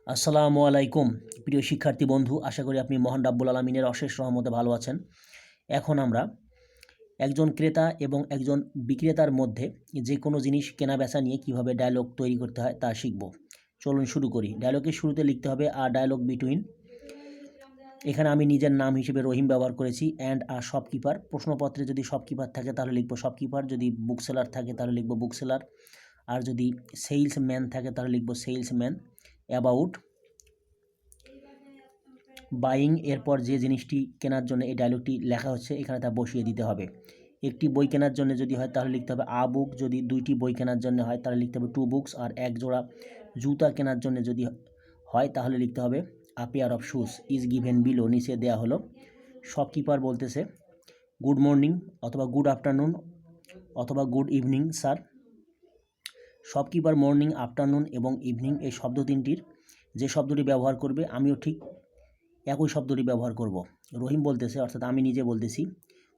আসসালামু আলাইকুম প্রিয় শিক্ষার্থী বন্ধু, আশা করি আপনি মহান রাব্বুল আলামিনের অশেষ রহমতে ভালো আছেন। এখন আমরা একজন ক্রেতা এবং একজন বিক্রেতার মধ্যে যে কোনো জিনিস কেনাবেচা নিয়ে কিভাবে ডায়লগ তৈরি করতে হয় তা শিখব। চলুন শুরু করি। ডায়লগের শুরুতে লিখতে হবে ডায়লগ বিটুইন। এখানে আমি নিজের নাম হিসেবে রহিম ব্যবহার করেছি। And shopkeeper. প্রশ্নপত্রে যদি শপকিপার থাকে তাহলে লিখব শপকিপার, যদি বুকসেলার থাকে তাহলে লিখব বুকসেলার, আর যদি সেলসম্যান থাকে তাহলে লিখব সেলসম্যান। অ্যাবাউট বাইং, এরপর যে জিনিসটি কেনার জন্য এই ডায়লগটি লেখা হচ্ছে এখানে তা বসিয়ে দিতে হবে। একটি বই কেনার জন্য যদি হয় তাহলে লিখতে হবে বুক, যদি দুইটি বই কেনার জন্য হয় তাহলে লিখতে হবে টু বুকস, আর এক জোড়া জুতা কেনার জন্য যদি হয় তাহলে লিখতে হবে pair of shoes is given below, নিচে দেয়া হলো। শপকিপার বলতেছে গুড মর্নিং অথবা গুড আফটারনুন অথবা good evening sir. Shopkeeper morning, afternoon এবং ইভিনিং এই শব্দ তিনটির যে শব্দটি ব্যবহার করবে আমিও ঠিক একই শব্দটি ব্যবহার করব। রহিম বলতেছে, অর্থাৎ আমি নিজে বলতেছি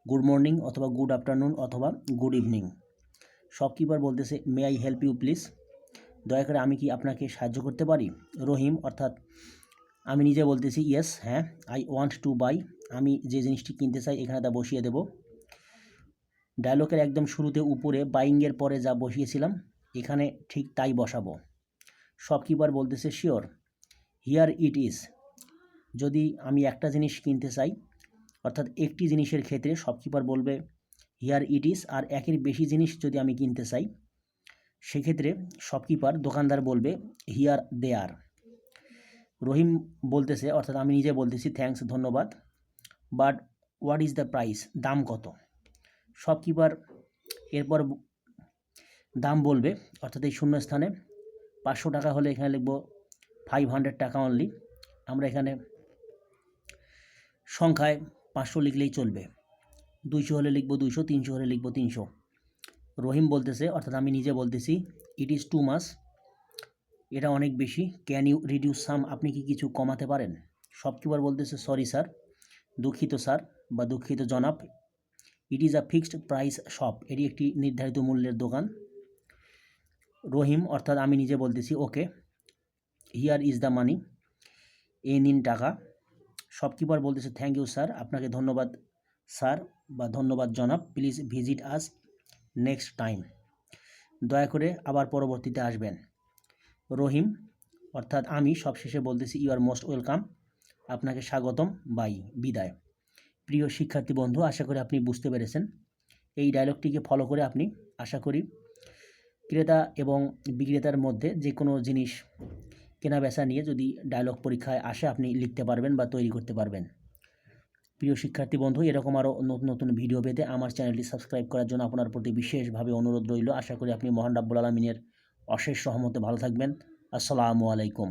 গুড মর্নিং অথবা গুড আফটারনুন অথবা গুড ইভিনিং। শপকিপার বলতেছে may I help you please, দয়া করে আমি কি আপনাকে সাহায্য করতে পারি। রহিম অর্থাৎ আমি নিজে বলতেছি ইয়েস, হ্যাঁ। আই ওয়ান্ট টু বাই, আমি যে জিনিসটি কিনতে চাই এখানে তা বসিয়ে দেব। ডায়লগের একদম শুরুতে উপরে বাইংয়ের পরে যা বসিয়েছিলাম এখানে ঠিক তাই বসাবো। শপকিপার বলতেছে শিওর, হিয়ার ইট ইজ, যদি আমি একটা জিনিস কিনতে চাই অর্থাৎ একটি জিনিসের ক্ষেত্রে শপকিপার বলবে হিয়ার ইট ইজ, আর একের বেশি জিনিস যদি আমি কিনতে চাই সেক্ষেত্রে শপকিপার দোকানদার বলবে হিয়ার দে আর। রহিম বলতেছে, অর্থাৎ আমি নিজে বলতেছি থ্যাঙ্কস, ধন্যবাদ, but what is the price, দাম কত। শপকিপার এরপর দাম বলবে, অর্থাৎ এই শূন্যস্থানে 500 টাকা হলে এখানে লিখব 500 টাকা অনলি। আমরা এখানে সংখ্যায় 500 লিখলেই চলবে, 200 হলে লিখব 200, 300 হলে লিখব 300। রহিম বলতেছে, অর্থাৎ আমি নিজে বলতেছি ইট ইজ টু মাচ, এটা অনেক বেশি, ক্যান ইউ রিডিউস সাম, আপনি কি কিছু কমাতে পারেন। শপকিপার বলতেছে সরি স্যার, দুঃখিত স্যার বা দুঃখিত জনাব। It is a fixed price shop, এটি একটি নির্ধারিত মূল্যের দোকান। রহিম অর্থাৎ আমি নিজে বলতেছি ওকে, হিয়ার ইজ দ্য মানি, এই নিন টাকা। শপকিপার বলতেছে থ্যাংক ইউ স্যার, আপনাকে ধন্যবাদ স্যার বা ধন্যবাদ জনাব, please visit us next time, দয়া করে আবার পরবর্তীতে আসবেন। রহিম অর্থাৎ আমি সবশেষে বলতেছি ইউ আর মোস্ট ওয়েলকাম, আপনাকে স্বাগতম, বাই, বিদায়। প্রিয় শিক্ষার্থী বন্ধু, আশা করি আপনি বুঝতে পেরেছেন। এই ডায়লগটিকে ফলো করে আপনি আশা করি ক্রেতা এবং বিক্রেতার মধ্যে যে কোনো জিনিস কেনাবেচা নিয়ে যদি ডায়লগ পরীক্ষায় আসে আপনি লিখতে পারবেন বা তৈরি করতে পারবেন। প্রিয় শিক্ষার্থী বন্ধু, এরকম আরও নতুন নতুন ভিডিও পেতে আমার চ্যানেলটি সাবস্ক্রাইব করার জন্য আপনার প্রতি বিশেষভাবে অনুরোধ রইল। আশা করি আপনি মহান রাব্বুল আলামিনের অশেষ রহমতে ভালো থাকবেন। আসসালামু আলাইকুম।